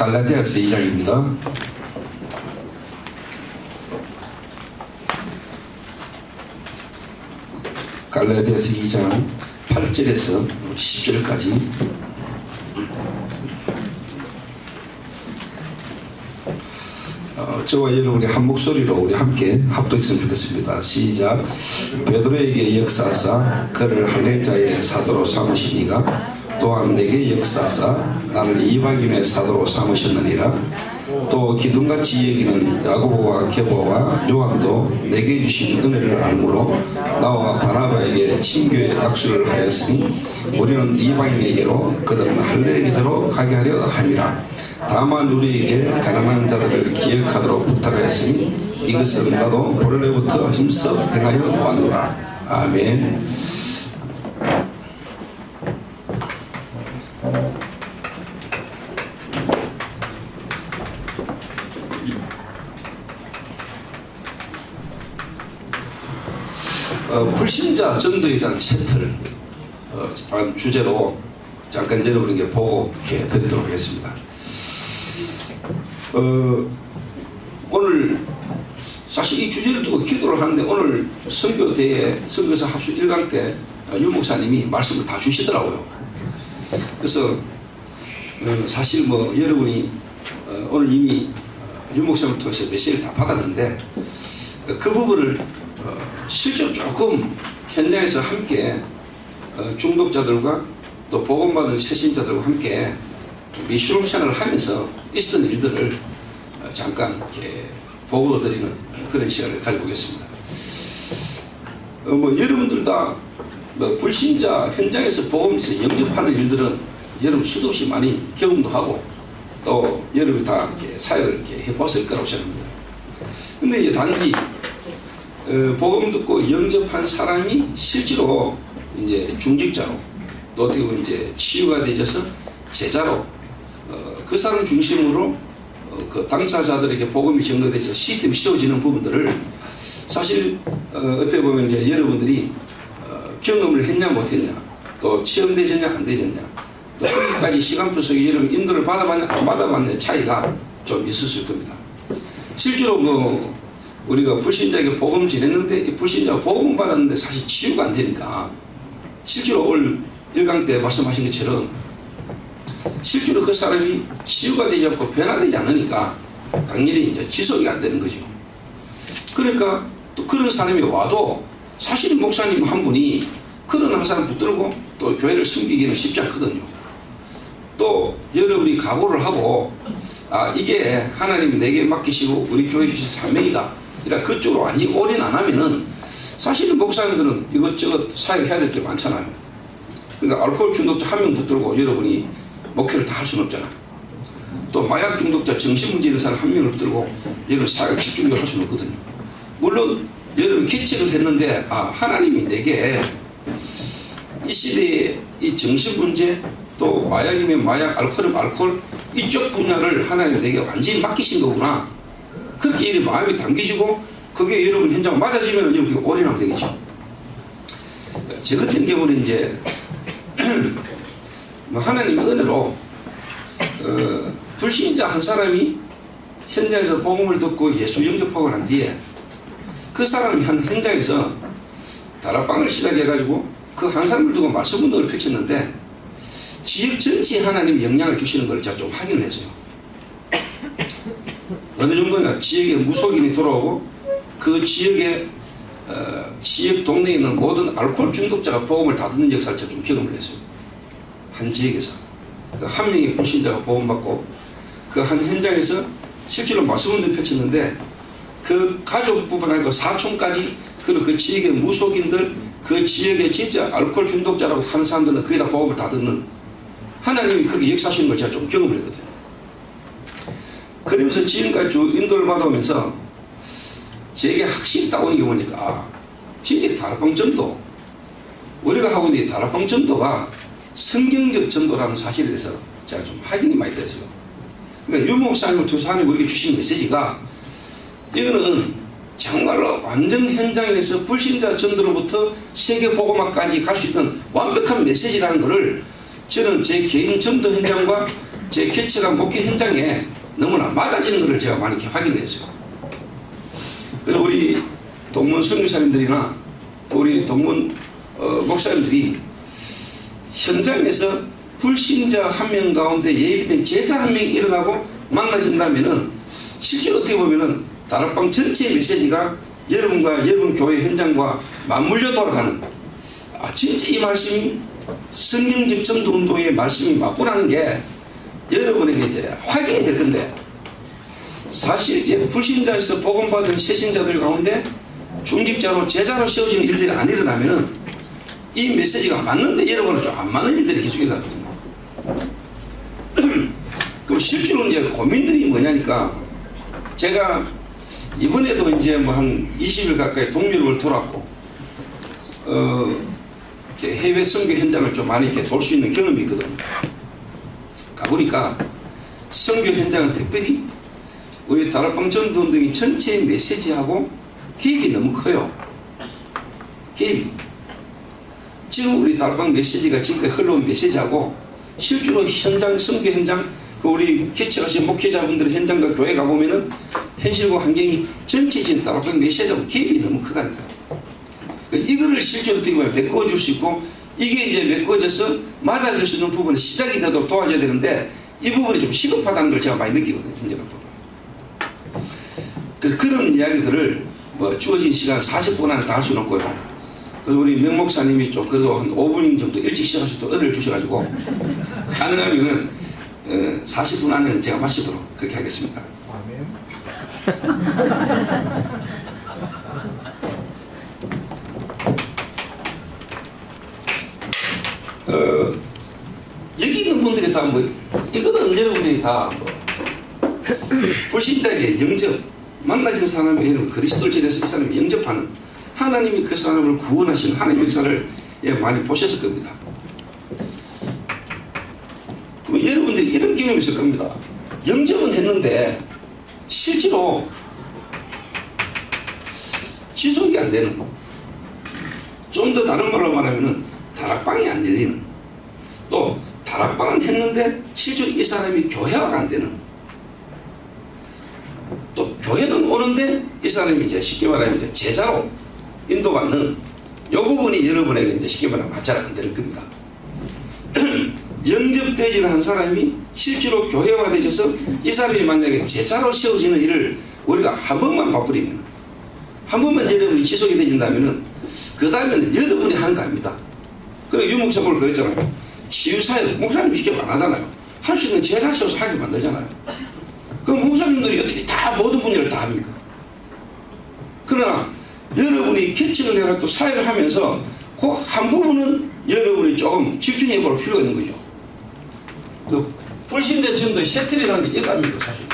갈라디아서 2장입니다. 갈라디아서 2장 8절에서 10절까지. 저와 여러분이 한 목소리로 우리 함께 합독했으면 좋겠습니다. 시작. 베드로에게 역사하사 그를 할례자의 사도로 삼으시니가 또한 내게 역사하사 나를 이방인의 사도로 삼으셨느니라. 또 기둥같이 여기는 야고보와 게바와 요한도 내게 주신 은혜를 알므로 나와 바나바에게 친교의 악수를 하였으니 우리는 이방인에게로 그들은 할례에게로 가게 하려 함이라. 다만 우리에게 가난한 자들을 기억하도록 부탁하였으니 이것은 나도 본래부터 힘써 행하려 왔노라. 아멘. 불신자 전도에 대한 챕터를 주제로 잠깐 여러분에게 보고 드리도록 하겠습니다. 오늘 사실 이 주제를 두고 기도를 하는데 오늘 선교대회 선교사 합수 1강 때 유 목사님이 말씀을 다 주시더라고요. 그래서 사실 뭐 여러분이 오늘 이미 유 목사님을 통해서 메시지를 다 받았는데 그 부분을 실제로 조금 현장에서 함께 중독자들과 또 복음받은 새신자들과 함께 미션 생활을 하면서 있었던 일들을 잠깐 이렇게 보고드리는 그런 시간을 가져보겠습니다. 뭐 여러분들 다 뭐 불신자 현장에서 복음에서 영접하는 일들은 여러분 수도 없이 많이 경험도 하고 또 여러분이 다 이렇게 사역을 이렇게 해봤을 거라고 생각합니다. 근데 이제 단지 복음 듣고 영접한 사람이 실제로 이제 중직자로 또 어떻게 보면 이제 치유가 되셔서 제자로 그 사람 중심으로 그 당사자들에게 복음이 전도돼서 시스템이 씌워지는 부분들을 사실 어떻게 보면 이제 여러분들이 경험을 했냐 못했냐 또 체험되셨냐 안 되셨냐 또 거기까지 시간표 속에 여러분 인도를 받아봤냐 안 받아봤냐 차이가 좀 있었을 겁니다. 실제로 뭐 우리가 불신자에게 복음 전했는데 이 불신자가 복음 받았는데 사실 치유가 안 되니까 실제로 오늘 1강 때 말씀하신 것처럼 실제로 그 사람이 치유가 되지 않고 변화되지 않으니까 당연히 이제 지속이 안 되는 거죠. 그러니까 또 그런 사람이 와도 사실 목사님 한 분이 그런 한 사람 붙들고 또 교회를 섬기기는 쉽지 않거든요. 또 여러분이 각오를 하고 이게 하나님이 내게 맡기시고 우리 교회 주신 사명이다. 이라 그쪽으로 완전히 올인 안 하면은 사실은 목사님들은 이것저것 사역해야 될 게 많잖아요. 그러니까 알코올 중독자 한 명 붙들고 여러분이 목회를 다 할 수는 없잖아요. 또 마약 중독자 정신문제 있는 사람 한 명을 붙들고 여러분 사역 집중적으로 할 수는 없거든요. 물론 여러분 개척을 했는데 하나님이 내게 이 시대에 이 정신문제 또 마약이면 마약, 알코올이면 알코올 이쪽 분야를 하나님이 내게 완전히 맡기신 거구나. 그렇게 여러분 마음이 당기시고 그게 여러분 현장 맞아지면 여러분 올인하면 되겠죠. 제 같은 경우는 이제 하나님의 은혜로 불신자 한 사람이 현장에서 복음을 듣고 예수 영접하고 난 뒤에 그 사람이 한 현장에서 다락방을 시작해가지고 그 한 사람을 두고 말씀 운동을 펼쳤는데 지역 전체에 하나님이 영향을 주시는 걸 제가 좀 확인을 했어요. 어느 정도냐 지역에 무속인이 돌아오고 그 지역에 지역 동네에 있는 모든 알코올 중독자가 복음을 다 듣는 역사를 제가 좀 경험을 했어요. 한 지역에서 그 한 명의 불신자가 복음받고 그 한 현장에서 실제로 말씀을 펼쳤는데 그 가족뿐만 아니고 사촌까지 그리고 그 지역의 무속인들 그 지역에 진짜 알코올 중독자라고 하는 사람들은 거의 다 복음을 다 듣는 하나님이 그렇게 역사하시는 걸 제가 좀 경험을 했거든요. 그러면서 지금까지 쭉 인도를 받아오면서 제게 확실히 따오는 게 보니까 진짜 다락방 전도 우리가 하고 있는 다락방 전도가 성경적 전도라는 사실에 대해서 제가 좀 확인이 많이 됐어요. 그러니까 유 목사님을 통해서 하나님 우리에게 주신 메시지가 이거는 정말로 완전 현장에서 불신자 전도로부터 세계 복음화까지 갈 수 있는 완벽한 메시지라는 것을 저는 제 개인 전도 현장과 제 개척한 목회 현장에 너무나 맞아지는 것을 제가 많이 이렇게 확인했어요. 그래서 우리 동문 선교사님들이나 우리 동문 목사님들이 현장에서 불신자 한 명 가운데 예비된 제자 한 명이 일어나고 만나진다면은 실제로 어떻게 보면은 다락방 전체의 메시지가 여러분과 여러분 교회 현장과 맞물려 돌아가는, 진짜 이 말씀이 성경적 전도운동의 말씀이 맞구나는 게 여러분에게 이제 확인이 될 건데, 사실 이제 불신자에서 복음받은 새신자들 가운데 중직자로 제자로 세워지는 일들이 안 일어나면은 이 메시지가 맞는데 여러분은 좀 안 맞는 일들이 계속 일어나거든요. 그럼 실제로 이제 고민들이 뭐냐니까, 제가 이번에도 이제 뭐 한 20일 가까이 동유럽을 돌았고, 이렇게 해외 선교 현장을 좀 많이 이렇게 돌 수 있는 경험이 있거든. 가보니까 선교 현장은 특별히 우리 다락방 전도운동의 전체의 메시지하고 개입이 너무 커요. 개입이. 지금 우리 다락방 메시지가 지금까지 흘러온 메시지하고 실제로 현장, 선교 현장, 그 우리 개척하신 목회자분들의 현장과 교회 가보면은 현실과 환경이 전체적인 다락방 메시지하고 개입이 너무 크다니까요. 이거를 실제로 어떻게 보면 메꿔줄 수 있고, 이게 이제 메꿔져서 맞아질 수 있는 부분이 시작이 되도록 도와줘야 되는데, 이 부분이 좀 시급하다는 걸 제가 많이 느끼거든요. 현재는. 그래서 그런 이야기들을 뭐 주어진 시간 40분 안에 다 할 수는 없고요. 그래서 우리 명 목사님이 좀 그래도 한 5분 정도 일찍 시작하셔서 또 은혜를 주셔가지고 가능하면은 40분 안에는 제가 마치도록 그렇게 하겠습니다. 여기 있는 분들이 다 뭐, 이거는 여러분들이 다 뭐, 불신자에게 영접, 만나진 사람이 여러분 그리스도를 전해서 이 사람이 영접하는, 하나님이 그 사람을 구원하시는 하나님의 역사를 많이 보셨을 겁니다. 그럼 여러분들이 이런 경험이 있을 겁니다. 영접은 했는데 실제로 지속이 안 되는, 좀 더 다른 말로 말하면은 다락방이 안 열리는, 또 다락방은 했는데 실제로 이 사람이 교회화가 안 되는, 또 교회는 오는데 이 사람이 이제 쉽게 말하면 이제 제자로 인도받는 이 부분이 여러분에게 이제 쉽게 말하면 잘 안 될 겁니다. 영접되지는 한 사람이 실제로 교회화가 되셔서 이 사람이 만약에 제자로 세워지는 일을 우리가 한 번만 봐버리면, 한 번만 여러분이 지속이 되진다면은 그 다음에는 여러분이 하는 거 아닙니다. 그래, 유목사님을 그랬잖아요. 치유사역 목사님이 쉽게 안 하잖아요. 할 수 있는 제자 세워서 하게 만들잖아요. 그럼 목사님들이 어떻게 다 모든 분야를 다 합니까? 그러나 여러분이 개척을 해서 또 사역을 하면서 그 한 부분은 여러분이 조금 집중해 볼 필요가 있는 거죠. 그 불신자 전도의 세틀이라는 게 이거 아닙니까, 사실.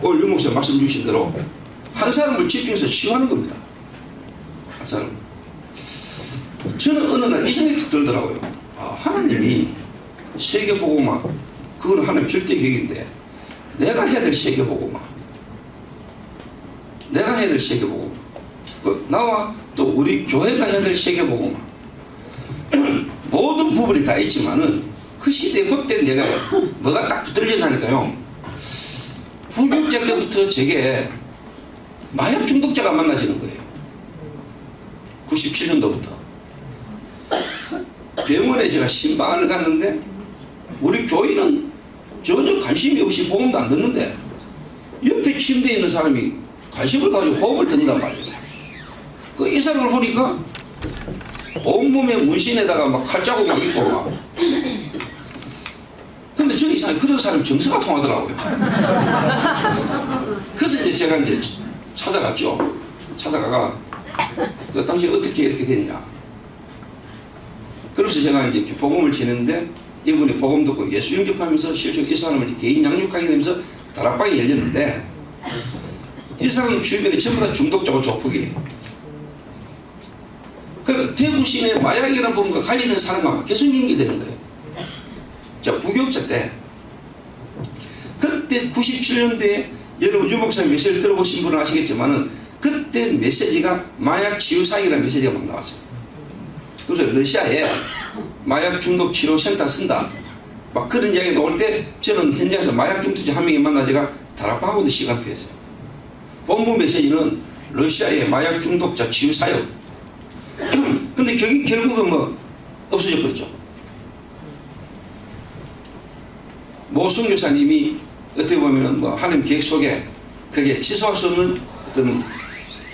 오늘 유목사 말씀 주신 대로 한 사람을 집중해서 치유하는 겁니다. 한 사람. 저는 어느 날 이 생각이 툭 들더라고요. 하나님이 세계복음화, 그건 하나님의 절대 계획인데 내가 해야 될 세계복음화, 내가 해야 될 세계복음화, 나와 또 우리 교회가 해야 될 세계복음화, 모든 부분이 다 있지만은 그 시대에 그때 내가 뭐가 딱 붙들려나니까요. 부교육자 때부터 제게 마약 중독자가 만나지는 거예요. 97년도부터 병원에 제가 신방을 갔는데 우리 교인은 전혀 관심이 없이 복음도 안 듣는데 옆에 침대에 있는 사람이 관심을 가지고 호흡을 듣는단 말이에요. 이 사람을 보니까 온몸에 문신에다가 막 칼자국이 막 있고 막. 근데 저는 이상하게 그런 사람이 정서가 통하더라고요. 그래서 이제 제가 이제 찾아갔죠. 찾아가가 당신 어떻게 이렇게 됐냐. 그래서 제가 이제 복음을 지냈는데 이분이 복음 듣고 예수 영접하면서 실제로 이 사람을 개인 양육하게 되면서 다락방이 열렸는데 이 사람 주변에 전부 다 중독자고 조폭이에요. 그러니까 대구 시내 마약이라는 부분과 관련된 사람만 계속 연기되는 거예요. 자, 부교육자 때 그때 97년도에 여러분 유목사님 메시지를 들어보신 분은 아시겠지만은 그때 메시지가 마약 치유 사역이라는 메시지가 막 나왔어요. 그래서 러시아에 마약 중독 치료 센터 쓴다. 막 그런 이야기 나올 때 저는 현장에서 마약 중독자 한 명이 만나 제가 다락방하고도 시간표했어요. 본부 메시지는 러시아의 마약 중독자 치유 사역. 근데 결국은 뭐 없어져 버렸죠. 모 선교사님이 어떻게 보면 뭐 하나님 계획 속에 그게 취소할 수 없는 어떤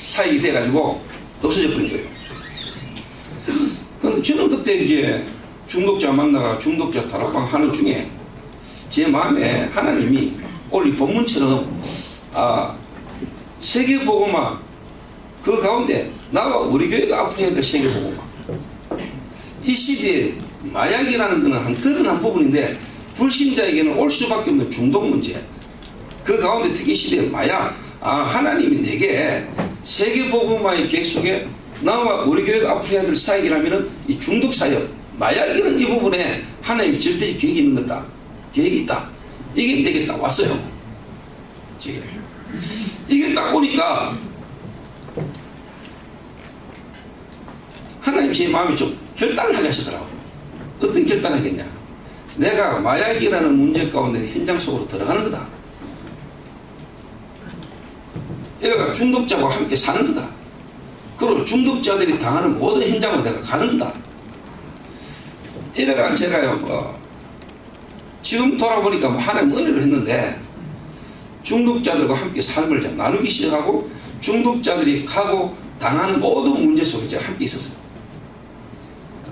사역이 돼가지고 없어져 버린 거예요. 근데 저는 그때 이제 중독자 만나가 중독자 다락방 하는 중에 제 마음에 하나님이 오늘 이 본문처럼 세계복음화 그 가운데 나와 우리 교회가 앞으로 해야 될 세계복음화, 이 시대에 마약이라는 것은 한 드러난 부분인데 불신자에게는 올 수밖에 없는 중독 문제, 그 가운데 특히 시대의 마약, 하나님이 내게 세계복음화의 계획 속에 나와 우리 교회가 앞으로 해야 될 사역이라면 이 중독 사역, 마약이라는 이 부분에 하나님이 절대적 계획이 있는 거다. 계획이 있다. 이게 되겠다. 왔어요. 이게 딱 오니까 하나님 제 마음이 좀 결단을 하게 하시더라고요. 어떤 결단을 하겠냐. 내가 마약이라는 문제 가운데 현장 속으로 들어가는 거다. 얘가 중독자와 함께 사는 거다. 그리고 중독자들이 당하는 모든 현장으로 내가 가는 거다. 이래가 제가요, 지금 돌아보니까 하나님 은혜를 했는데 중독자들과 함께 삶을 좀 나누기 시작하고 중독자들이 가고 당하는 모든 문제 속에 제가 함께 있었어요.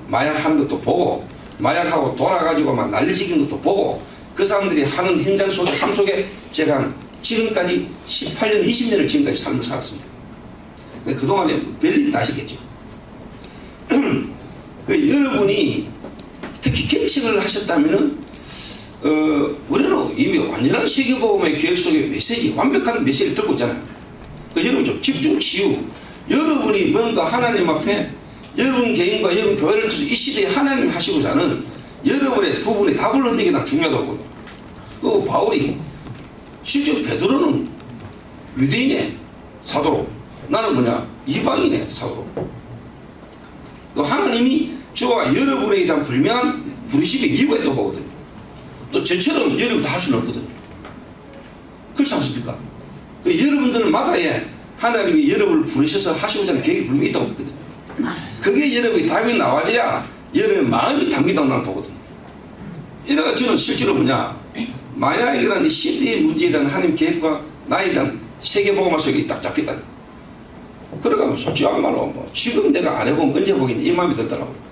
마약하는 것도 보고 마약하고 돌아가지고 막 난리지긴 것도 보고 그 사람들이 하는 현장 속에 삶 속에 제가 지금까지 18년 20년을 지금까지 삶을 살았습니다. 그동안에 별일이 다 하셨겠죠. 여러분이 특히 개척을 하셨다면은 우리는 이미 완전한 세계복음의 계획 속에 메시지, 완벽한 메시지를 듣고 있잖아요. 여러분 좀 집중 치유. 여러분이 뭔가 하나님 앞에 여러분 개인과 여러분 교회를 통해서 이 시대에 하나님 하시고자 하는 여러분의 부분에 답을 얻는 게 다 중요하다고. 그 바울이 실제로 베드로는 유대인의 사도로, 나는 뭐냐 이방인의 사도로. 그 하나님이 저와 여러분에 대한 분명한 부르심의 이유가 있다고 보거든요. 또 저처럼 여러분도 할 수는 없거든요. 그렇지 않습니까? 그 여러분들마다의 하나님이 여러분을 부르셔서 하시고자 하는 계획이 분명히 있다고 보거든요. 그게 여러분이 답이 나와줘야 여러분의 마음이 담긴다고 나는 보거든요. 이래가 저는 실제로 뭐냐, 마약이라는 시대의 문제에 대한 하나님 계획과 나에 대한 세계복음화 속에 딱 잡혔다. 그러니까 솔직한 말로 뭐 지금 내가 안 해보면 언제 보겠냐 이 마음이 들더라고요.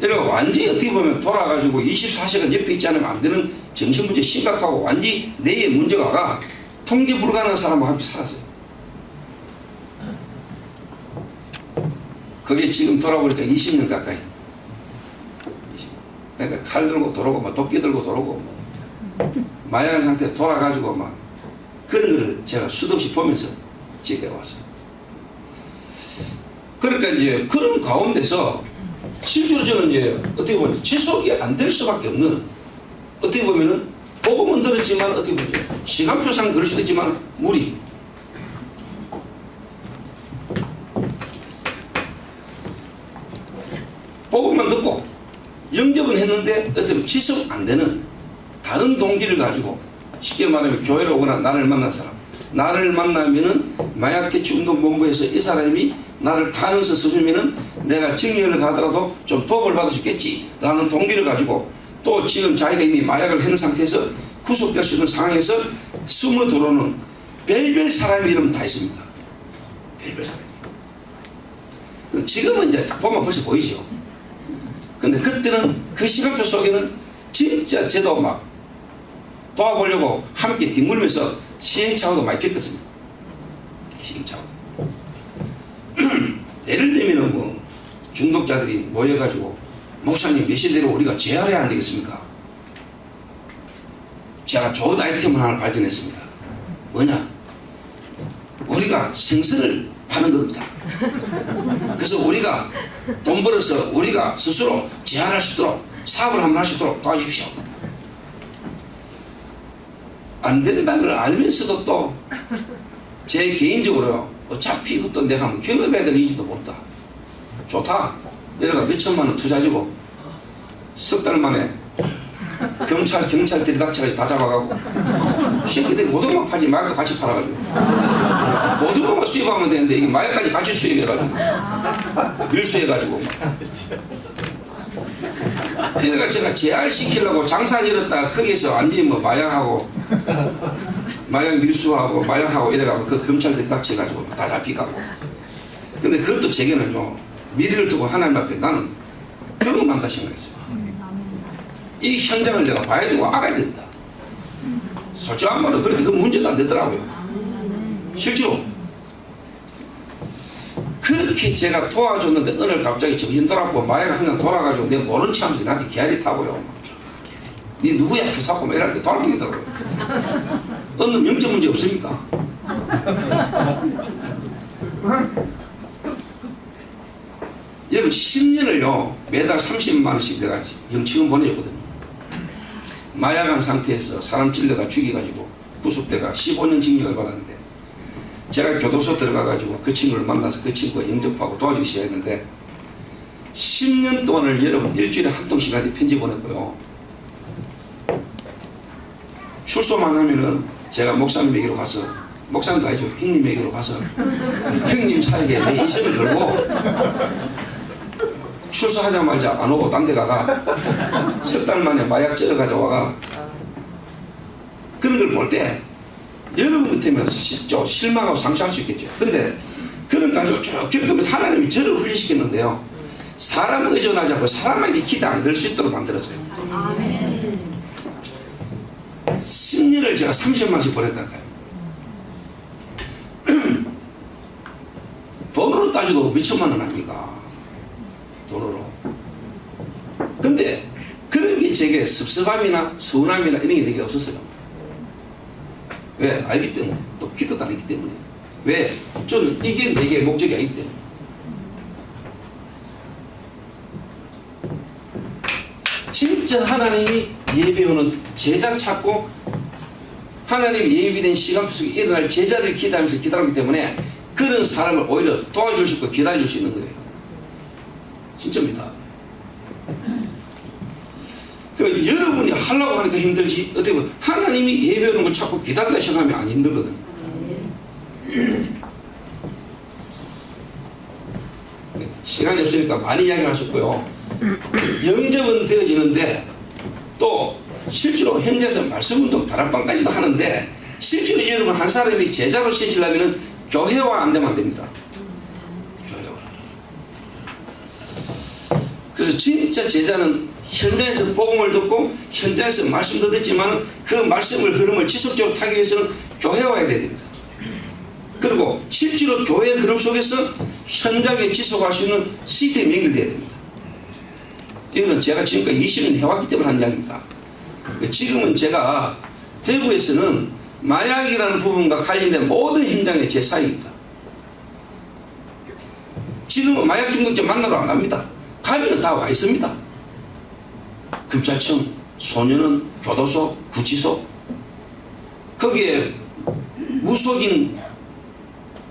내가 완전히 어떻게 보면 돌아가지고 24시간 옆에 있지 않으면 안 되는 정신문제 심각하고 완전히 내의 문제가 통제 불가능한 사람과 함께 살았어요. 그게 지금 돌아보니까 20년 가까이. 그러니까 칼 들고 돌아오고 막 도끼 들고 돌아오고 마약 상태에 돌아가지고 막 그런 거를 제가 수도 없이 보면서 지켜왔어요. 그러니까 이제 그런 가운데서 실제로 저는 이제 어떻게 보면 지속이 안 될 수밖에 없는, 어떻게 보면은 복음은 들었지만 어떻게 보면 시간표상 그럴 수도 있지만 무리. 복음만 듣고 영접은 했는데 어떻게 보면 지속 안 되는 다른 동기를 가지고, 쉽게 말하면 교회로 오거나 나를 만난 사람, 나를 만나면은 마약 퇴치 운동본부에서 이 사람이 나를 탄원서 써주면은 내가 증여를 가더라도 좀 도움을 받을 수 있겠지 라는 동기를 가지고, 또 지금 자기가 이미 마약을 한 상태에서 구속될 수 있는 상황에서 숨어 들어오는 별별 사람의 이름 다 있습니다. 별별 사람. 지금은 이제 보면 벌써 보이죠. 근데 그때는 그 시간표 속에는 진짜 저도 막 도와보려고 함께 뒷물면서 시행착오도 많이 겪었습니다. 시행착오. 예를 들면 뭐 중독자들이 모여가지고 목사님 메시지대로 우리가 재활해야 안 되겠습니까? 제가 좋은 아이템을 하나 발견했습니다. 뭐냐? 우리가 생선을 파는 겁니다. 그래서 우리가 돈 벌어서 우리가 스스로 재활할 수 있도록 사업을 한번 할 수 있도록 도와주십시오. 안 된다는 걸 알면서도 또 제 개인적으로 어차피 이것도 내가 한번 경험해야 될 일지도 모른다. 좋다. 내가 몇 천만 원 투자주고 석 달 만에 경찰 들이닥쳐가지고 다 잡아가고 새끼들이 고등어 팔지 마약도 같이 팔아가지고 고등어만 수입하면 되는데 이게 마약까지 같이 수입해가지고 밀수해가지고 그러니까 제가 재활시키려고 장사 열었다가 거기서 완전히 뭐 마약 밀수하고 마약하고 이래가지고 그 검찰 들이닥쳐가지고 다 잡히가고. 근데 그것도 제게는요, 미래를 두고 하나님 앞에 나는 경험한다 생각했어요. 이 현장을 내가 봐야 되고 알아야 된다. 솔직한 말로 그렇게 그 문제도 안 되더라고요. 실제로 그렇게 제가 도와줬는데 어느 날 갑자기 정신 돌아보고 마약을 그냥 돌아가지고 내 모른 체 하면서 나한테 기아리 타고요. 니 누구야? 회사고 막 이럴 때 돌아보겠더라고요. 어느 명적 문제 없습니까? 여러분 10년을요 매달 30만 원씩 내가 영치금 보내줬거든요. 마약한 상태에서 사람 찔러가 죽여가지고 구속대가 15년 징역을 받았는데 제가 교도소 들어가가지고 그 친구를 만나서 그 친구가 영접하고 도와주기 시작했는데 10년 동안을 여러분 일주일에 한 통씩 한테 편지 보냈고요. 출소만 하면은 제가 목사님에게로 가서, 목사님도 아니죠, 형님에게로 가서 형님 사에게 내 인생을 걸고 출소하자마자 안 오고 딴 데 가가 석 달 만에 마약 쩔어가지고 와가 그런 걸 볼 때 여러분 같으면 실망하고 상처할 수 있겠죠. 근데 그런 가지고 쭉 겪으면서 하나님이 저를 훈련시켰는데요, 사람 의존하지 않고 사람에게 기대 안 들 수 있도록 만들었어요. 10년을 제가 30만 원씩 보냈다니까요. 돈으로 따지도 몇천만 원 아닙니까? 돈으로. 근데 그런 게 제게 섭섭함이나 서운함이나 이런 게 되게 없었어요. 왜? 알기 때문에. 또 기도도 안 했기 때문에. 왜? 저는 이게 내게 목적이 아니기 때문에. 진짜 하나님이 예배오는 제자 찾고 하나님이 예비된 시간표 속에 일어날 제자를 기다리면서 기다리기 때문에 그런 사람을 오히려 도와줄 수 있고 기다려줄 수 있는 거예요. 진짜입니다. 그 여러분이 하려고 하니까 힘들지, 어떻게 보면 하나님이 예배오는 걸 찾고 기다린다 생각하면 안 힘들거든. 시간이 없으니까 많이 이야기를 하셨고요. 영접은 되어지는데 또 실제로 현재에서 말씀운동 다락방까지도 하는데 실제로 여러분 한 사람이 제자로 쓰시려면 교회와 안 되면 안 됩니다. 교회와. 그래서 진짜 제자는 현장에서 복음을 듣고 현장에서 말씀도 듣지만 그 말씀을 흐름을 지속적으로 타기 위해서는 교회에 와야 됩니다. 그리고 실제로 교회의 흐름 속에서 현장에 지속할 수 있는 시스템이 연결되어야 됩니다. 이거는 제가 지금까지 20년 해왔기 때문에 한 이야기입니다. 지금은 제가 대구에서는 마약이라는 부분과 관련된 모든 현장의 제 사이입니다. 지금은 마약 중독자 만나러 안 갑니다. 가면은 다 와 있습니다. 검찰청, 소년원, 교도소, 구치소, 거기에 무속인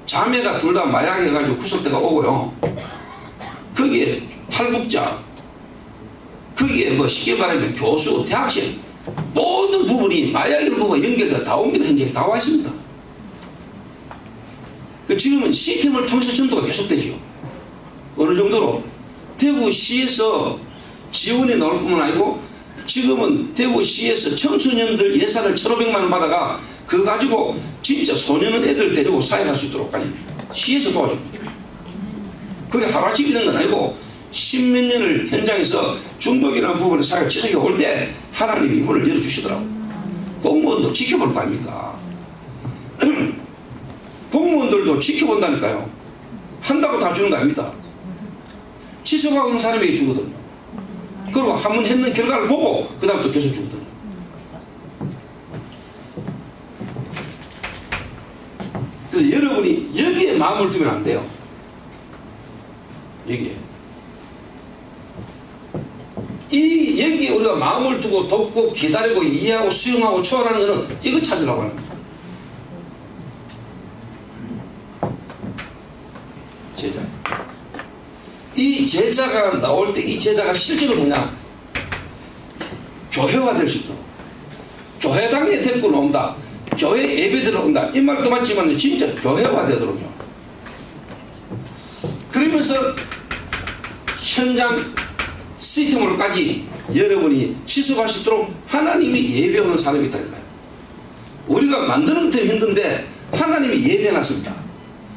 자매가 둘 다 마약해가지고 구속대가 오고요. 거기에 탈북자, 거기에 뭐 쉽게 말하면 교수, 대학생, 모든 부분이 마약이라는 부분과 연결돼서 다 옵니다. 현장에 다 와 있습니다. 지금은 시스템을 통해서 전도가 계속되죠. 어느 정도로 대구시에서 지원이 나올 뿐만 아니고 지금은 대구시에서 청소년들 예산을 1,500만 원 받아가 그거 가지고 진짜 소년은 애들 데리고 사회할 수 있도록까지 시에서 도와줍니다. 그게 하루아침에 있는 건 아니고 10몇 년을 현장에서 중독이라는 부분에 사회가 지속해 올 때 하나님이 문을 열어주시더라고요. 공무원도 지켜볼 거 아닙니까? 공무원들도 지켜본다니까요. 한다고 다 주는 거 아닙니다. 지속하고 있는 사람에게 주거든요. 그리고 한 번 했는 결과를 보고 그 다음 또 계속 주거든요. 그래서 여러분이 여기에 마음을 두면 안 돼요. 여기에. 여기에 우리가 마음을 두고 돕고 기다리고 이해하고 수용하고 초월하는 것은 이거 찾으려고 하는 거예요. 제자. 이 제자가 나올 때 이 제자가 실제로 뭐냐? 교회화 될 수 있도록. 교회당에 데리고 온다. 교회 예배드러 온다. 이 말도 맞지만 진짜 교회화 되도록요. 그러면서 현장 시스템으로까지 여러분이 지속할 수 있도록 하나님이 예배하는 사람이 있다니까요. 우리가 만드는 것도 힘든데 하나님이 예배해놨습니다.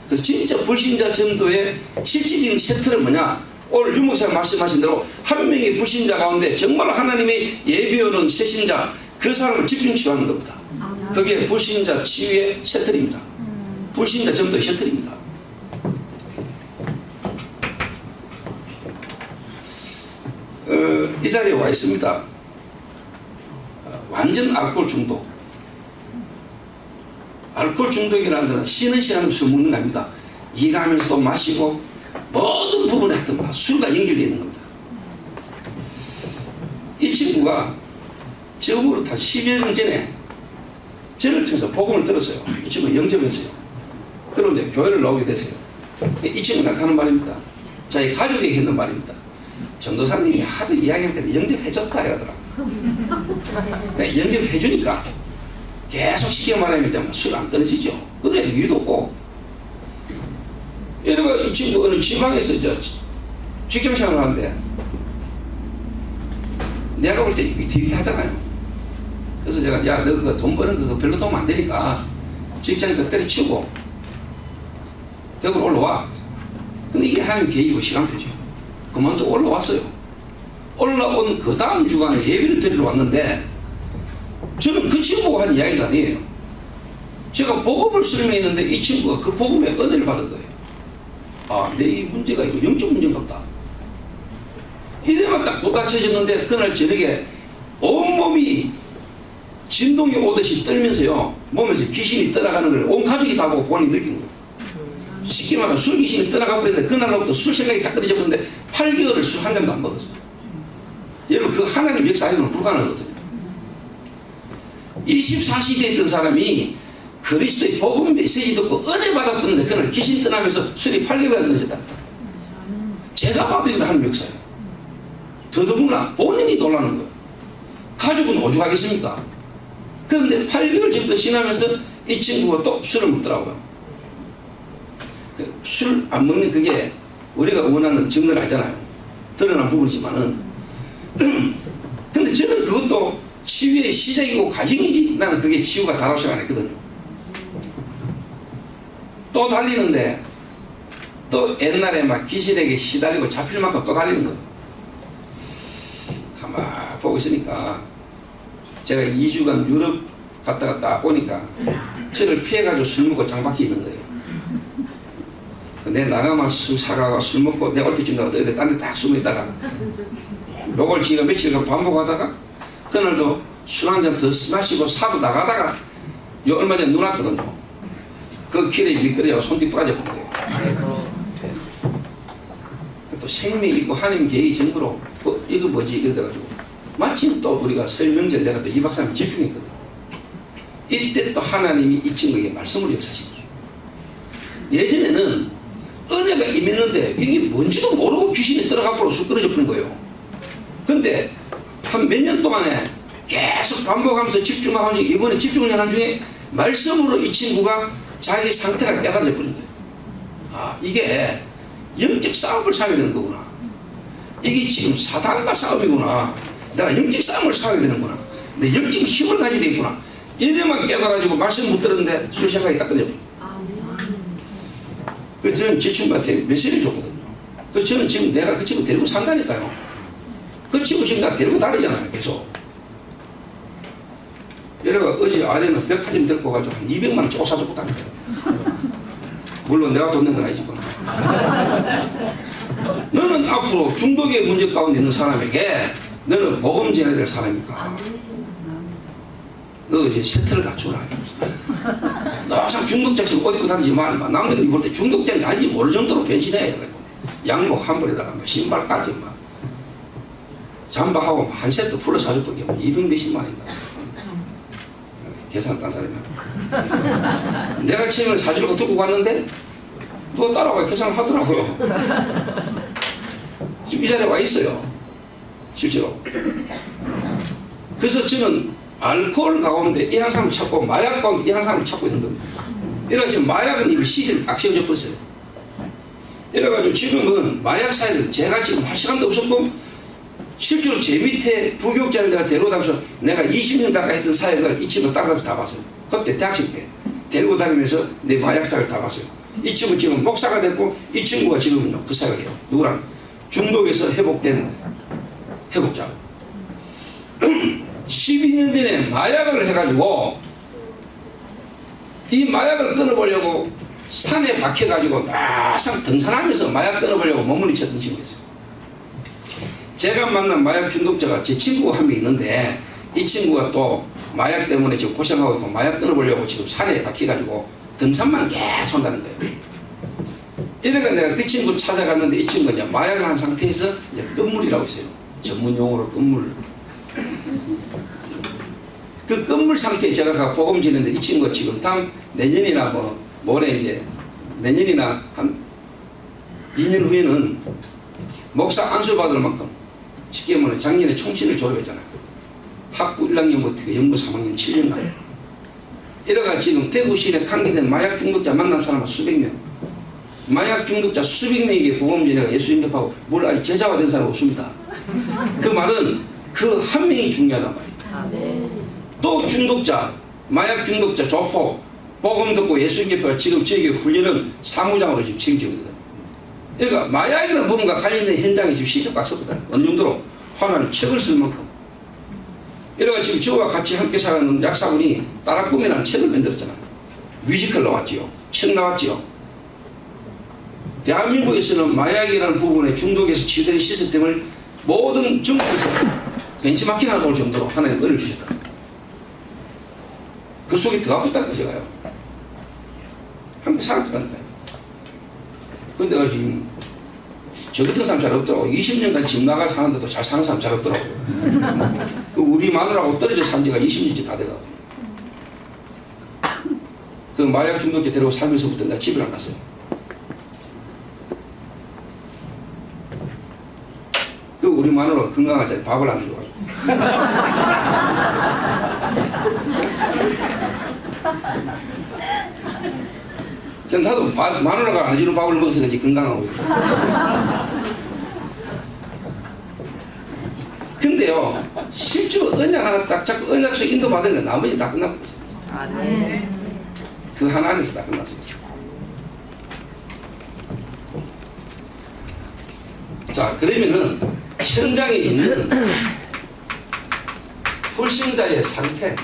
그래서 진짜 불신자 전도의 실질적인 세트는 뭐냐? 오늘 유목사님 말씀하신 대로 한 명의 불신자 가운데 정말 하나님의 예배하는 새신자 그 사람을 집중 치유하는 겁니다. 그게 불신자 치유의 셔틀입니다. 불신자 전도의 셔틀입니다. 이 자리에 와 있습니다. 완전 알코올 중독. 알코올 중독이라는 것은 쉬는 시간에 술 먹는 겁니다. 일하면서도 마시고 모든 부분에 하여튼 술과 연결되어 있는 겁니다. 이 친구가 지금으로 다 10여 년 전에 저를 통해서 복음을 들었어요. 이 친구가 영접했어요. 그런데 교회를 나오게 됐어요. 이 친구가 하는 말입니다. 자기 가족에게 했는 말입니다. 전도사님이 하도 이야기하니까 영접해줬다 이러더라. 그러니까 영접해주니까 계속 쉽게 말하면 술 안 끊어지죠. 그래 이유도 없고. 이러고 이 친구 어느 지방에서 직장 생활을 하는데 내가 볼 때 위태위태하잖아요. 그래서 제가 야 너 그 돈 버는 거 별로 도움 안 되니까 직장 그 때려치우고 대구로 올라와. 근데 이게 하나님 계획이고 시간표죠. 그만두고 올라왔어요. 올라온 그 다음 주간에 예배를 드리러 왔는데 저는 그 친구가 한 이야기가 아니에요. 제가 복음을 설명했는데 이 친구가 그 복음에 은혜를 받은 거예요. 아, 내 이 문제가 이거 영적 문제인가 보다. 이래만 딱 쏟아쳐졌는데 그날 저녁에 온몸이 진동이 오듯이 떨면서요. 몸에서 귀신이 떠나가는 걸 온 가족이 다 보고 본인이 느낀 거예요. 쉽게 말하면 술 귀신이 떠나가 버렸는데 그날로부터 술 생각이 딱 떨어져 버렸는데 8개월을 술 한 잔도 안 먹었어요. 여러분 그 하나님 역사 이거는 불가능하거든요. 24시대에 있던 사람이 그리스도의 복음 메시지 듣고 은혜 받았는데 그날 귀신 떠나면서 술이 8개월이 끊어졌다. 제가 봐도 이건 하나님 역사예요. 더더구나 본인이 놀라는 거예요. 가족은 오죽하겠습니까? 그런데 8개월 정도 지나면서 이 친구가 또 술을 먹더라고요. 술 안 먹는 그게 우리가 원하는 증거는 아니잖아요. 드러난 부분이지만은 근데 저는 그것도 치유의 시작이고 과정이지 나는 그게 치유가 다라고 생각 안 했거든요. 또 달리는데 또 옛날에 막 귀신에게 시달리고 잡힐 만큼 또 달리는 거예요. 가만 보고 있으니까 제가 2주간 유럽 갔다 갔다 오니까 저를 피해가지고 술 먹고 장박해 있는 거예요. 내 나가만 술 사가고 술 먹고 내가 올 때쯤 나가도 어디 딴 데 딱 숨어 있다가 요걸 지가 며칠간 반복하다가 그날도 술 한 잔 더 마시고 사고 나가다가 요 얼마 전에 눈 왔거든요. 그 길에 미끄러져서 손뒤 부러져 본 거예요. 또 생명이 있고 하나님 계획이 전부로 이거 뭐지 이래가지고 마침 또 우리가 설명절 내가 또 이 박사님 집중했거든. 이때 또 하나님이 이 친구에게 말씀을 역사하신 거죠. 예전에는 은혜가 임했는데 이게 뭔지도 모르고 귀신이 들어가 버려 술 끊어져 버린 거예요. 근데 한 몇 년 동안에 계속 반복하면서 집중하면서 이번에 집중을 하는 중에 말씀으로 이 친구가 자기 상태가 깨달아져 버린 거예요. 아, 이게 영적 싸움을 싸워야 되는 거구나. 이게 지금 사단과 싸움이구나. 내가 영적 싸움을 싸워야 되는구나. 내 영적 힘을 가지게 되겠구나. 이래만 깨달아지고 말씀 못 들었는데 술 생각이 딱 들려버려. 그 저는 제 친구한테 메시지를 줬거든요. 그 저는 지금 내가 그 친구 데리고 산다니까요. 그 친구 지금 나 데리고 다니잖아요. 계속. 얘가 어제 아래는 백화점 데리고 가지고 한 200만 원씩 옷 사주고 다니거든요. 물론 내가 돈 낸 건 아니지만. 너는 앞으로 중독의 문제 가운데 있는 사람에게 너는 복음 전해야 될 사람이니까 너 이제 세트를 갖추라. 너 항상 중독자처럼 옷 입고 다니지 마. 남들이 볼 때 중독자인지 아닌지 모를 정도로 변신해. 양복 한 벌에다가 신발까지 막 잠바하고 한 세트 풀어 사줬던 게 200 몇십만 원이다. 계산 딴 사람이야. 내가 책임을 사주려고 들고 갔는데 누가 따라가 계산을 하더라고요. 지금 이 자리에 와 있어요. 실제로. 그래서 저는 알코올 가운데 이 현상을 찾고 마약 가운데 이 현상을 찾고 있는 겁니다. 이래가지고 마약은 이미 시즌 딱 씌워져 버렸어요. 이래가지고 지금은 마약 사회는 제가 지금 할 시간도 없었고 실제로 제 밑에 부교육자를 내가 데려다면서 내가 20년 가까이 했던 사역을 이 친구 따라가서 다 봤어요. 그때 대학생 때 데리고 다니면서 내 마약 사역을 다 봤어요. 이 친구 지금 목사가 됐고 이 친구가 지금은요 그 사역을 해요. 누구랑? 중독에서 회복된 회복자. 12년 전에 마약을 해가지고 이 마약을 끊어보려고 산에 박혀가지고 항상 등산하면서 마약 끊어보려고 몸부림쳤던 친구가 있어요. 제가 만난 마약 중독자가 제 친구가 한 명 있는데 이 친구가 또 마약 때문에 지금 고생하고 있고 마약 끊어보려고 지금 산에 박혀가지고 등산만 계속 한다는 거예요. 이래가 내가 그 친구 찾아갔는데 이 친구가 이제 마약을 한 상태에서 이제 끝물이라고 있어요. 전문 용어로 끝물. 그 끝물 상태에 제가 복음 지는데 이 친구가 지금 다음 내년이나 모레 이제 내년이나 한 2년 후에는 목사 안수 받을 만큼 쉽게 말하면 작년에 총신을 졸업했잖아요. 학부 1학년부터 연구 3학년 7년간. 이래가 지금 대구시에 관계된 마약 중독자 만난 사람은 수백 명. 마약 중독자 수백 명에게 복음 전해가 예수 인접하고 뭘 아직 제자가 된 사람 없습니다. 그 말은 그 한 명이 중요하단 말이에요. 또 중독자, 마약 중독자 조폭, 복음 듣고 예수 인접하고 지금 저에게 훈련은 사무장으로 지금 책임지고 있거든요. 그러니까 마약이라는 부분과 관련된 현장에 지금 시적각 섰거든요. 어느 정도로 하나는 책을 쓸 만큼. 이래가 지금 저와 같이 함께 살아가는 약사분이 따라 꿈이라는 책을 만들었잖아요. 뮤지컬 나왔지요. 책 나왔지요. 대한민국에서는 마약이라는 부분에 중독에서 치유되는 시스템을 모든 정부에서 벤치마킹 하는 정도로 하나님 은혜를 주셨다. 그 속에 들어가 붙다니까 제가요. 함께 살아붙다니까요. 근데 내가 지금 저 같은 사람 잘 없더라고. 20년간 집 나가 사는데도 잘 사는 사람 잘 없더라고. 그 우리 마누라하고 떨어져 산 지가 20년째 다 돼가거든. 그 마약 중독자 데리고 살면서부터 내가 집을 안 갔어요. 그 우리 마누라가 건강하잖아요. 밥을 안 해줘가지고. 그냥 나도 마누라가 안 해주는 밥을 먹어서 그런지 건강하고 있고. 근데요, 실제로 언약 하나 딱 잡고 언약 속 인도 받으니까 나머지 다 끝났거든요. 그 하나 안에서 다 끝났어요. 자, 그러면은 현장에 있는 불신자의 상태,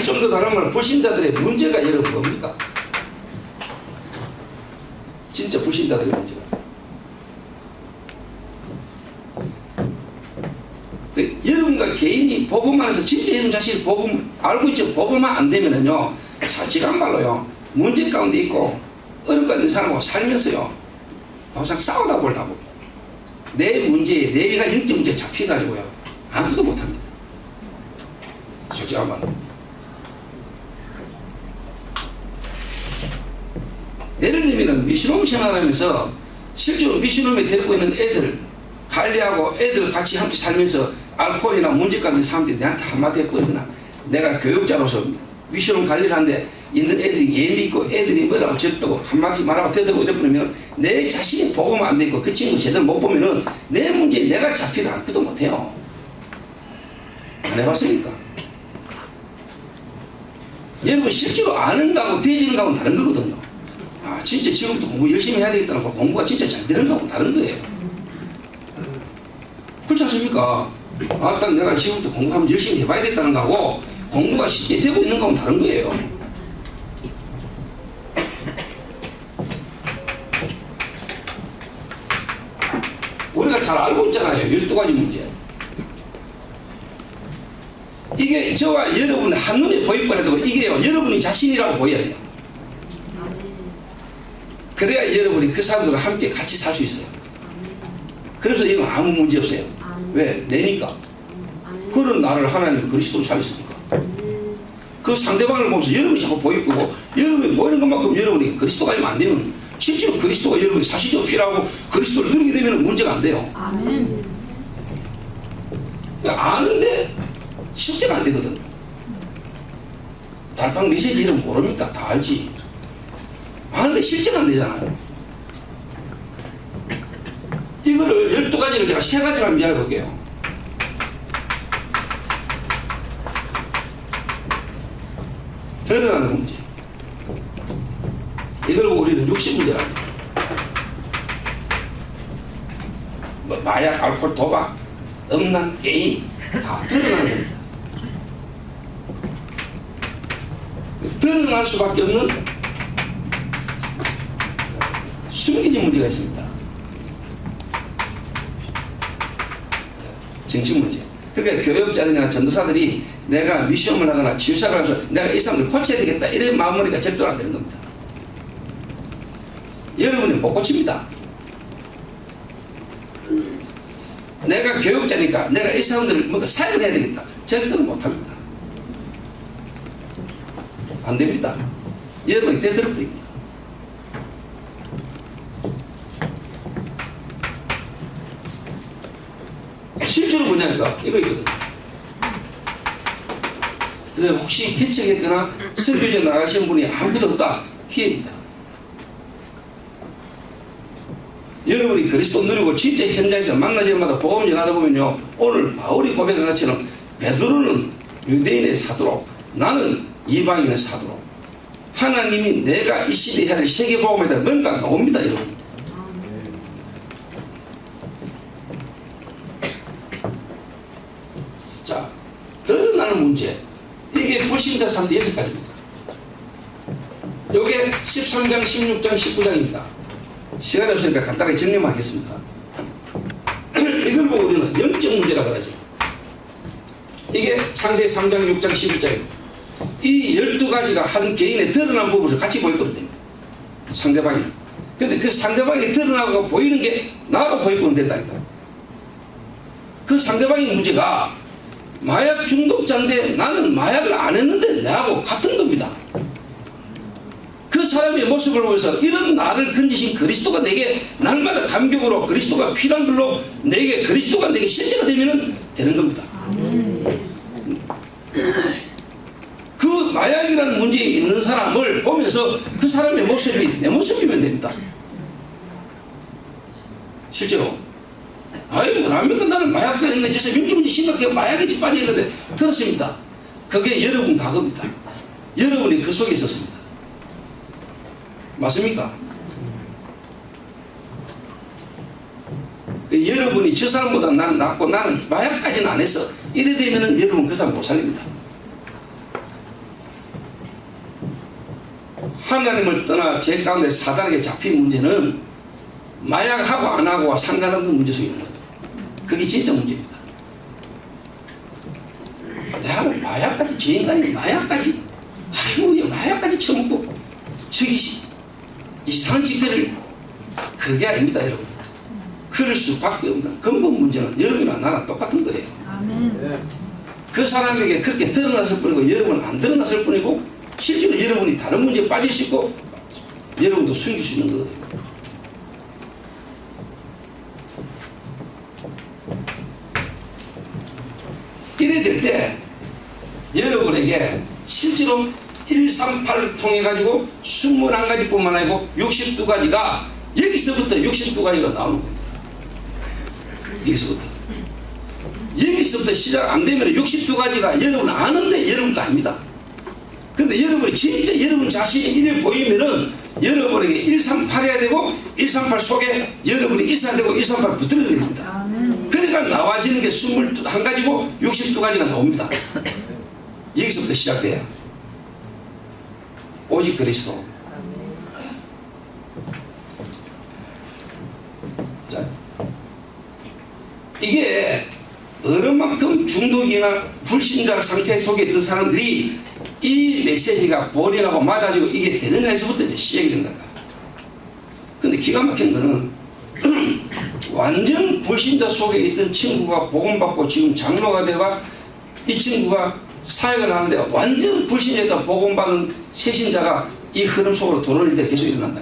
좀 더 다른 말로 불신자들의 문제가 여러분 뭡니까? 진짜 불신자들의 문제가. 여러분과 개인이 복음만 해서 진짜 여러분 자신이 복음 알고 있죠. 복음만 안 되면은요, 솔직한 말로요, 문제 가운데 있고 어려운 가운데 있는 사람하고 살면서요, 항상 싸우다 보다 보고 내 문제에 내가 영적 문제에 잡혀가지고요 아무것도 못합니다. 솔직한 말로. 예를 들면 미션홈 생활하면서 실제로 미션홈에 데리고 있는 애들 관리하고 애들 같이 함께 살면서 알코올이나 문제 가운데 사람들이 내한테 한마디 해버리거나 내가 교육자로서 미션홈 관리를 하는데 있는 애들이 예미 있고 애들이 뭐라고 저랬다고 한마디 말하고 대들고 이래버리면 내 자신이 복음 안 되고 그 친구 제대로 못 보면은 내 문제에 내가 잡히가 않고도 못해요. 안 해봤으니까. 여러분 실제로 아는 거하고 되지는 거하고는 다른 거거든요. 아 진짜 지금부터 공부 열심히 해야 되겠다는 거 공부가 진짜 잘 되는 거하고는 다른 거예요. 그렇지 않습니까? 아 딱 내가 지금부터 공부하면 열심히 해봐야 되겠다는 거하고 공부가 실제 되고 있는 거하고는 다른 거예요. 우리가 잘 알고 있잖아요. 12가지 문제. 이게 저와 여러분 한눈에 보일 뻔해도 이게요, 여러분이 자신이라고 보여야 돼요. 그래야 여러분이 그 사람들과 함께 같이 살 수 있어요. 그래서 이건 아무 문제 없어요. 왜? 내니까. 그런 나를 하나님 그리스도로 살렸으니까. 그 상대방을 보면서 여러분이 자꾸 보이고 여러분이 보이는 것만큼 여러분이 그리스도가 아니면 안 되면 실제로 그리스도가 여러분이 사실적으로 필요하고 그리스도를 누리게 되면 문제가 안 돼요. 아멘. 아는데 실제가 안 되거든. 달방 메시지 이름 모릅니까? 다 알지. 아는데 실제가 안 되잖아요. 이거를 12가지를 제가 3가지로 한번 이야기해 볼게요. 드러나는 문제. 이걸 보고 우리는 60문제라 합니다. 뭐 마약, 알코올, 도박, 음란, 게임 다 드러나는 겁니다. 드러날 수밖에 없는 숨겨진 문제가 있습니다. 정신 문제. 그러니까 교육자들이나 전도사들이 내가 미션을 하거나 치유사를 하면서 내가 이 사람들 고쳐야 되겠다 이런 마음먹으니까 절대로 안 되는 겁니다. 여러분은 못 고칩니다. 내가 교육자니까 내가 이 사람들을 뭔가 사역을 해야 되겠다. 절대로 못합니다. 안 됩니다. 여러분이 되들어버립니다. 실제로 뭐냐니까 이거거든요. 그래서 혹시 개척했거나 설교제 나가시는 분이 아무도 없다. 기회입니다. 여러분이 그리스도 누리고 진짜 현장에서 만나질 때마다 복음 전하다 보면요, 오늘 바울이 고백한 것처럼 베드로는 유대인의 사도로, 나는 이방인의 사도로, 하나님이 내가 이 시대에 해야 될 세계 복음에다 뭔가 나옵니다. 여러분. 자, 드러나는 문제. 이게 불신자 상태 6가지입니다. 요게 13장, 16장, 19장입니다. 시간이 없으니까 간단하게 정리만 하겠습니다. 이걸 보고 우리는 영적 문제라고 하죠. 이게 창세기 3장, 6장, 11장입니다. 이 12가지가 한 개인의 드러난 부분을 같이 보여주면 됩니다. 상대방이. 근데 그 상대방이 드러나고 보이는 게 나로 보여주면 된다니까요. 그 상대방의 문제가 마약 중독자인데 나는 마약을 안 했는데 나하고 같은 겁니다. 그 사람의 모습을 보면서 이런 나를 건지신 그리스도가 내게 날마다 감격으로 그리스도가 필요한 걸로 내게 그리스도가 내게 실제가 되면 되는 겁니다. 그 마약이라는 문제에 있는 사람을 보면서 그 사람의 모습이 내 모습이면 됩니다. 실제로. 아이 뭐랍니까? 나는 마약도 했는데 저서 민주문제 심각해요. 마약에 집안이었는데 그렇습니다. 그게 여러분 과거입니다. 여러분이 그 속에 있었습니다. 맞습니까? 여러분이 저 사람보다 난 낫고 나는 마약까지는 안 했어. 이래 되면은 여러분 그 사람 못 살립니다. 하나님을 떠나 제 가운데 사단에게 잡힌 문제는 마약하고 안 하고와 상관없는 문제 속에 있는 거예요. 그게 진짜 문제입니다. 내가 마약까지, 제 인간이 마약까지, 아이고, 마약까지 처먹고, 저기 이상한 짓들을, 그게 아닙니다, 여러분. 그럴 수밖에 없는 근본 문제는 여러분이나 나나 똑같은 거예요. 아멘. 그 사람에게 그렇게 드러났을 뿐이고, 여러분은 안 드러났을 뿐이고, 실제로 여러분이 다른 문제에 빠질 수 있고, 여러분도 숨길 수 있는 거거든요. 이래 될 때 여러분에게 실제로 138을 통해 가지고 21가지 뿐만 아니고 62가지가 여기서부터 62가지가 나오는 겁니다. 여기서부터 시작 안 되면 62가지가 여러분 아는데 여러분 거 아닙니다. 근데 여러분이 진짜 여러분 자신이 이래 보이면은 여러분에게 138해야 되고 138 속에 여러분이 있어야 되고 138 붙들어야 됩니다. 그러니까 나와지는 게 21가지고 62가지가 나옵니다. 여기서부터 시작돼요. 오직 그리스도. 자, 이게 얼마만큼 중독이나 불신자 상태 속에 있던 사람들이 이 메시지가 본인하고 맞아지고 이게 되느냐에서부터 이제 시작이 된다. 근데 기가 막힌 거는 완전 불신자 속에 있던 친구가 복음받고 지금 장로가 되가 이 친구가 사역을 하는데 완전 불신자에다 복음받은 새신자가 이 흐름 속으로 들어올 때 계속 일어난다.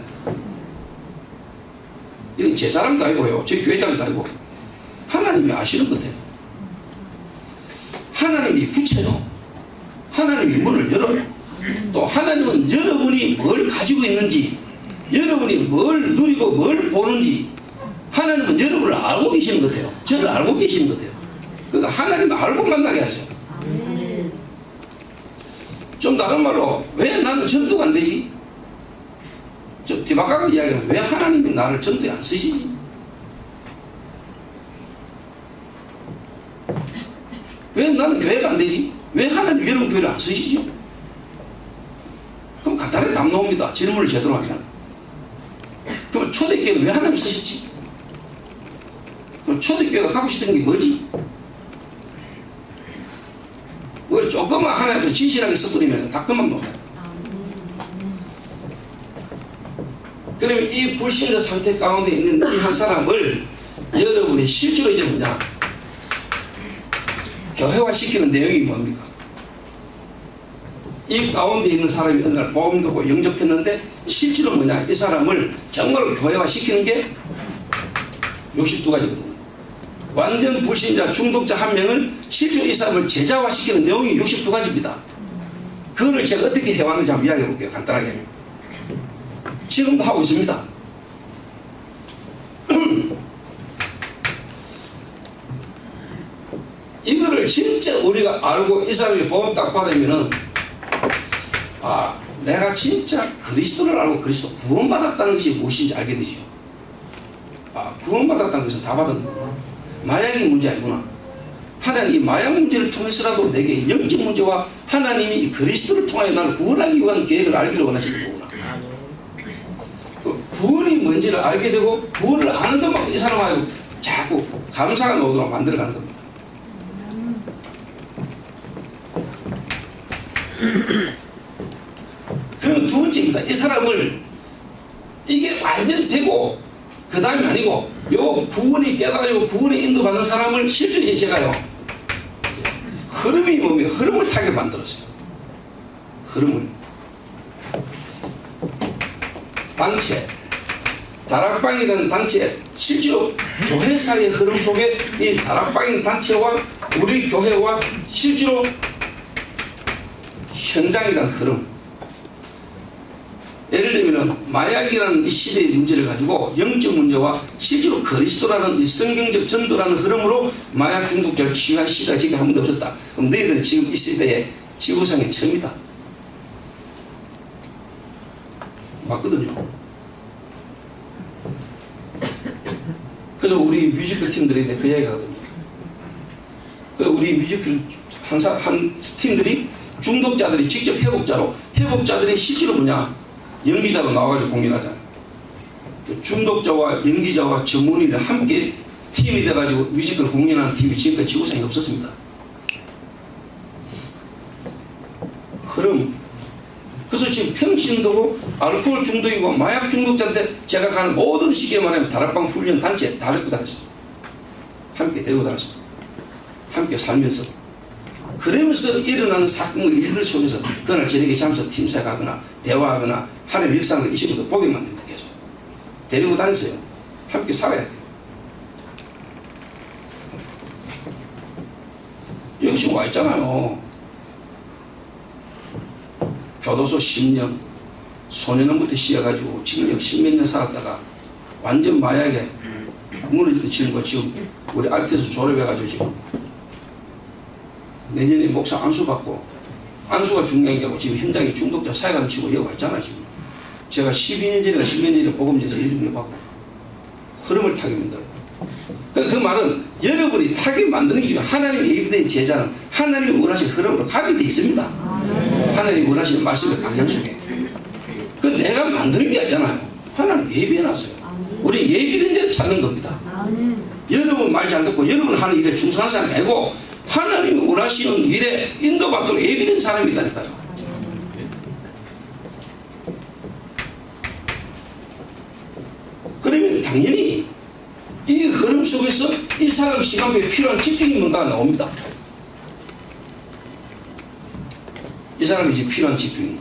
이건 제 사람도 아니고요. 제 교회장도 아니고 하나님이 아시는 것 같아요. 하나님이 붙여요. 하나님이 문을 열어요. 또 하나님은 여러분이 뭘 가지고 있는지, 여러분이 뭘 누리고 뭘 보는지 하나님은 여러분을 알고 계시는 것 같아요. 저를 알고 계시는 것 같아요. 그러니까 하나님 알고 만나게 하세요. 좀 다른 말로 왜 나는 전도가 안 되지? 좀 뒤바꿔서 이야기하면 왜 하나님이 나를 전도에 안 쓰시지? 왜 나는 교회가 안 되지? 왜 하나님 여러분 교회를 안 쓰시죠? 그럼 간단하게 답 나옵니다. 질문을 제대로 하잖아요. 그럼 초대교회는 왜 하나님 쓰셨지? 그럼 초대교회가 갖고 싶은 게 뭐지? 그걸 조금만 하나님께서 진실하게 써버리면 다 금방 나옵니다. 그러면 이 불신자 상태 가운데 있는 이 한 사람을 여러분이 실제로 이제 뭐냐? 교회화시키는 내용이 뭡니까? 이 가운데 있는 사람이 어느 날 복음 듣고 영접했는데 실제로 뭐냐? 이 사람을 정말로 교회화시키는 게 62가지거든요. 완전 불신자 중독자 한 명을 실제로 이 사람을 제자화시키는 내용이 62가지입니다. 그거를 제가 어떻게 해왔는지 한번 이야기해 볼게요. 간단하게. 지금도 하고 있습니다. 이거를 진짜 우리가 알고 이 사람이 보험 딱 받으면은 아, 내가 진짜 그리스도를 알고 그리스도 구원받았다는 것이 무엇인지 알게 되죠. 아, 구원받았다는 것은 다 받았구나. 마약이 문제 아니구나. 하나님 이 마약 문제를 통해서라도 내게 영적 문제와 하나님이 이 그리스도를 통하여 나를 구원하기 위한 계획을 알기를 원하시는 거구나. 구원이 뭔지를 알게 되고 구원을 아는 것만 이 사람하고 자꾸 감사가 나오도록 만들어가는 겁니다. 그리고 두 번째입니다. 이 사람을 이게 완전 되고 그 다음이 아니고 요 구원이 깨달아지고 구원에 인도받는 사람을 실제로 제가요 흐름이 뭡니까? 흐름을 타게 만들었어요. 흐름을 단체 다락방이라는 단체 실제로 교회사의 흐름 속에 이 다락방인 단체와 우리 교회와 실제로 현장이라는 흐름 예를 들면 마약이라는 이 시대의 문제를 가지고 영적 문제와 실제로 그리스도라는 이 성경적 전도라는 흐름으로 마약 중독자를 치유한 시대가 지금 한 번도 없었다. 그럼 너희들은 지금 이 시대에 지구상에 처음이다. 맞거든요. 그래서 우리 뮤지컬 팀들이 그 이야기 하거든요. 그 우리 뮤지컬 한 팀들이 중독자들이 직접 회복자들이 실제로 뭐냐 연기자로 나와가지고 공연하잖아요. 중독자와 연기자와 전문의를 함께 팀이 돼가지고 뮤지컬 공연하는 팀이 지금까지 지구상에 없었습니다. 흐름. 그래서 지금 평신도고 알코올 중독이고 마약 중독자인데 제가 가는 모든 시기에 말하면 다락방 훈련 단체 다 데리고 다녔습니다. 함께 데리고 다녔습니다. 함께 살면서. 그러면서 일어나는 사건과 일들 속에서 그날 저녁에 잠서 팀사에 가거나 대화하거나 하나님의 역사를 이 친구들 보게만 됩니다. 계속 데리고 다녔어요. 함께 살아야 돼요. 여기 지금 와 있잖아요. 교도소 10년 소년원부터 시작해가지고 징역 10몇 년 살았다가 완전 마약에 무너지는 친구가 지금 우리 알트에서 졸업해가지고 지금 내년에 목사 안수 받고 안수가 중요한 게 아니고 지금 현장에 중독자 사회가는 치고 여기 와 있잖아. 지금 제가 12년 전이나 10년 전에 복음제에서 예수님 받고 흐름을 타게 만들어요. 그 말은 여러분이 타게 만드는 게 중요해요. 하나님의 예비된 제자는 하나님이 원하시는 흐름으로 가게 돼 있습니다. 하나님이 원하시는 말씀의 방향 속에. 그 내가 만드는 게 아니잖아요. 하나님 예비해놨어요. 우리 예비된 자를 찾는 겁니다. 여러분 말 잘 듣고 여러분 하는 일에 충성한 사람이 아니고 하나님이 원하시는 일에 인도받도록 예비된 사람이 있다니까요. 그러면 당연히 이 흐름 속에서 이 사람 시간표에 필요한 집중이 뭔가가 나옵니다. 이 사람이 이제 필요한 집중이.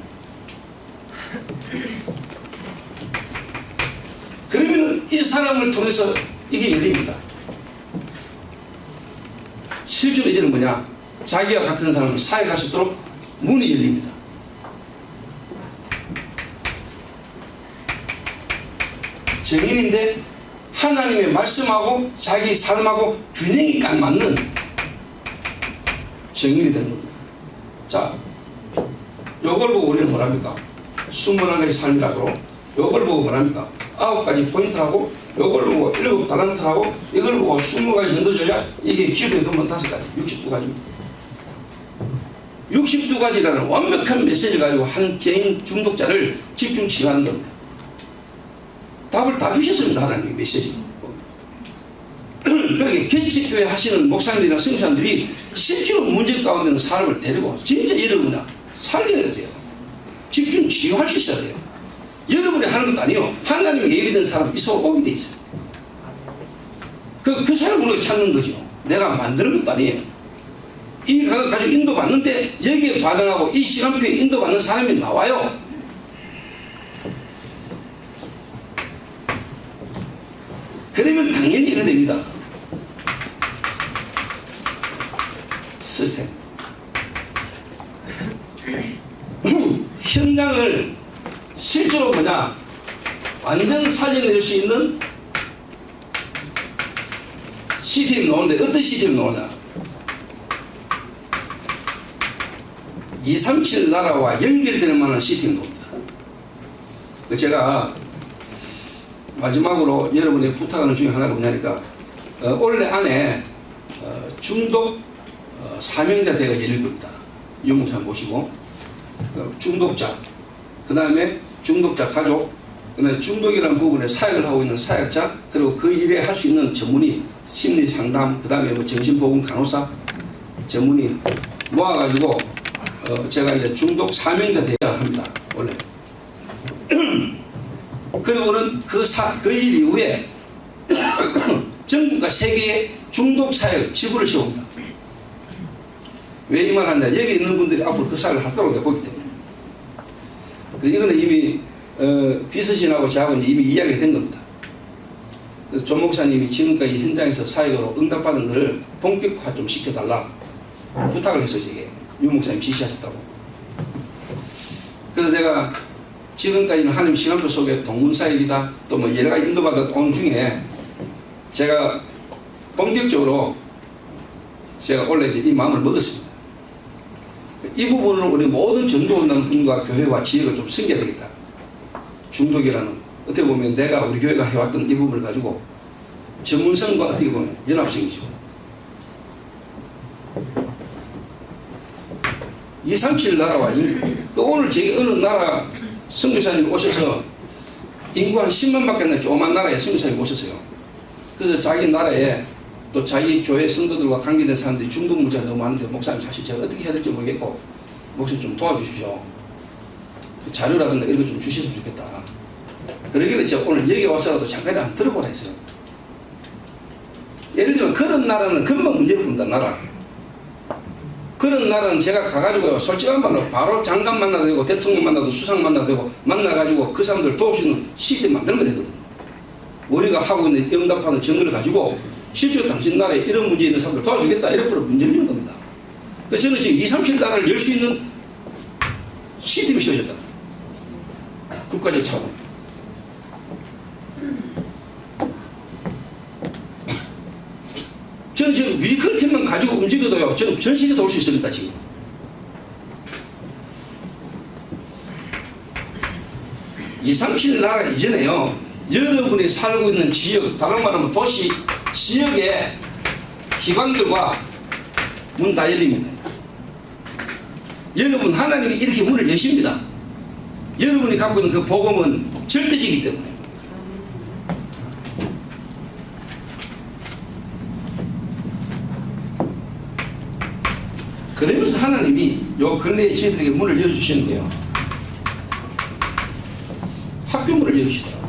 그러면 이 사람을 통해서 이게 열립니다. 실제로 이제는 뭐냐? 자기와 같은 사람을 사회 갈 수 있도록 문이 열립니다. 정인인데 하나님의 말씀하고 자기 삶하고 균형이 딱 맞는 정인이 된 겁니다. 자, 요걸 보고 우리는 뭐랍니까? 21가지 삶이라고, 요걸 보고 뭐랍니까? 9가지 포인트라고, 요걸 보고 7달란트라고, 이걸 보고 20가지 정도줘야 이게 기도의 근본 5가지, 62가지입니다. 62가지라는 완벽한 메시지를 가지고 한 개인 중독자를 집중 치유하는 겁니다. 답을 다 주셨습니다. 하나님의 메시지. 그러니까 개척교회 하시는 목사님들이나 성사님들이 실제로 문제 가운데 있는 사람을 데리고 진짜 여러분이나 살려야 돼요. 집중 치유할 수 있어야 돼요. 여러분이 하는 것도 아니에요. 하나님의 예비된 사람이 있어 오게 돼 있어요. 그 사람을 우리가 찾는 거죠. 내가 만드는 것도 아니에요. 이 가격 가지고 인도받는데 여기에 반응하고 이 시간표에 인도받는 사람이 나와요. 그러면 당연히 이거 됩니다. 시스템. 현장을 실제로 뭐냐? 완전 살려낼 수 있는 시스템이 나오는데 어떤 시스템이 나오냐? 237 나라와 연결되는 만한 시스템이 나옵니다. 제가 마지막으로 여러분의 부탁하는 중에 하나가 뭐냐니까 올해 안에 중독 사명자 대회가 열릴 겁니다. 유목사 모시고 중독자, 그 다음에 중독자 가족, 그 다음에 중독이라는 부분에 사역을 하고 있는 사역자, 그리고 그 일에 할 수 있는 전문의, 심리 상담, 그 다음에 뭐 정신보건 간호사 전문의 모아가지고 제가 이제 중독 사명자 대회를 합니다. 원래. 그리고는 그 일 이후에 전국과 세계의 중독 사역 지부를 세웁니다. 왜 이 말 하냐? 여기 있는 분들이 앞으로 그 사역을 하도록 내가 보기 때문에. 그래서 이거는 이미 비서진하고 저하고는 이미 이야기가 된 겁니다. 그래서 조 목사님이 지금까지 현장에서 사역으로 응답받은 것을 본격화 좀 시켜달라 부탁을 해서 제게 유 목사님 지시하셨다고. 그래서 제가 지금까지는 하나님 시간표 속에 동문사역이다 또 뭐 여러 가지 인도받아 온 중에 제가 본격적으로 제가 원래 이 마음을 먹었습니다. 이 부분을 우리 모든 전도한다는 분과 교회와 지역을 좀 섬겨야 되겠다. 중독이라는 어떻게 보면 내가 우리 교회가 해왔던 이 부분을 가지고 전문성과 어떻게 보면 연합성이죠. 237 나라와 오늘 제게 어느 나라 선교사님 오셔서 인구 한 10만 밖에 안 되는 조그만 나라에 선교사님 오셨어요. 그래서 자기 나라에 또 자기 교회 성도들과 관계된 사람들이 중독 문제가 너무 많은데 목사님 사실 제가 어떻게 해야 될지 모르겠고 목사님 좀 도와주십시오. 자료라든가 이런 거 좀 주셨으면 좋겠다. 그러길래 제가 오늘 여기 와서라도 잠깐이라도 들어보라 했어요. 예를 들면 그런 나라는 금방 문제를 푼다 나라. 그런 나라는 제가 가가지고요, 솔직한 말로 바로 장관 만나도 되고 대통령 만나도 수상 만나도 되고 만나가지고 그 사람들 도울 수 있는 시스템 만들면 되거든요. 우리가 하고 있는 응답하는 정보를 가지고 실제로 당신 나라에 이런 문제 있는 사람들 도와주겠다 이렇게 문제를 있는 겁니다. 그래서 저는 지금 237 나라를 열 수 있는 시스템이 세워졌다. 국가적 차원. 저는 지금 뮤지컬 팀만 가지고 움직여도요, 저는 전 세계 돌 수 있습니다, 지금. 이37 나라 이전에요, 여러분이 살고 있는 지역, 다른 말하면 도시, 지역의 기관들과 문 다 열립니다. 여러분, 하나님이 이렇게 문을 여십니다. 여러분이 갖고 있는 그 복음은 절대적이기 때문에. 그러면서 하나님이 요 근래에 저희들에게 문을 열어주시는데요, 학교 문을 열어주시더라고요.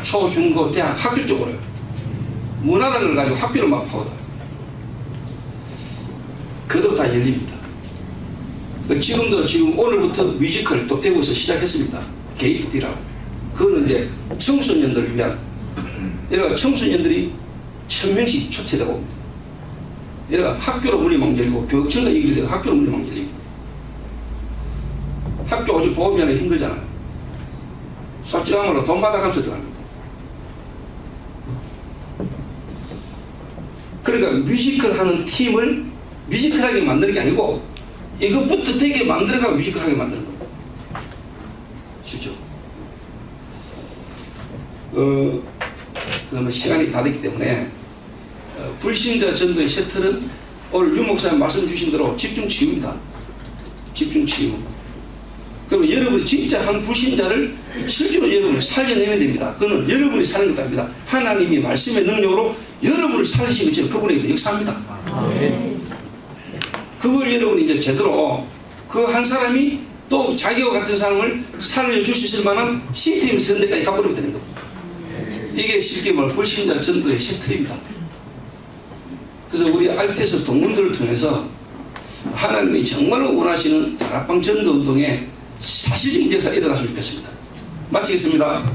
초, 중, 고, 대학 학교 쪽으로요. 문화라는 걸 가지고 학교를 막 파고들어요. 그대로 다 열립니다. 지금도 지금 오늘부터 뮤지컬 또 대구에서 시작했습니다. 게이트디라고. 그거는 이제 청소년들을 위한, 이래가 청소년들이 1000명씩 초대되고 옵니다. 이래가 학교로 문이 막 열리고 교육청과 얘기를 해서 학교로 문이 막 열립니다. 학교 오직 보험이 하나 힘들잖아요. 솔직하면 돈 받아가면서 들어갑니다. 그러니까 뮤지컬 하는 팀을 뮤지컬하게 만드는 게 아니고 이것부터 되게 만들어가고 뮤지컬하게 만드는 겁니다. 쉽죠? 그러면 시간이 다 됐기 때문에 불신자 전도의 셔틀은 오늘 유 목사님 말씀 주신 대로 집중 치유입니다. 집중 치유. 그러면 여러분이 진짜 한 불신자를 실제로 여러분이 살려내면 됩니다. 그거는 여러분이 사는 것도 아닙니다. 하나님이 말씀의 능력으로 여러분을 살리신 것처럼 그분에게도 역사합니다. 그걸 여러분이 이제 제대로 그 한 사람이 또 자기와 같은 사람을 살려줄 수 있을 만한 시스템이 있는 데까지 가버리면 되는 겁니다. 이게 쉽게 말해 불신자 전도의 셔틀입니다. 그래서 우리 RTS 동문들을 통해서 하나님이 정말로 원하시는 다락방 전도 운동에 사실적인 역사가 일어났으면 좋겠습니다. 마치겠습니다.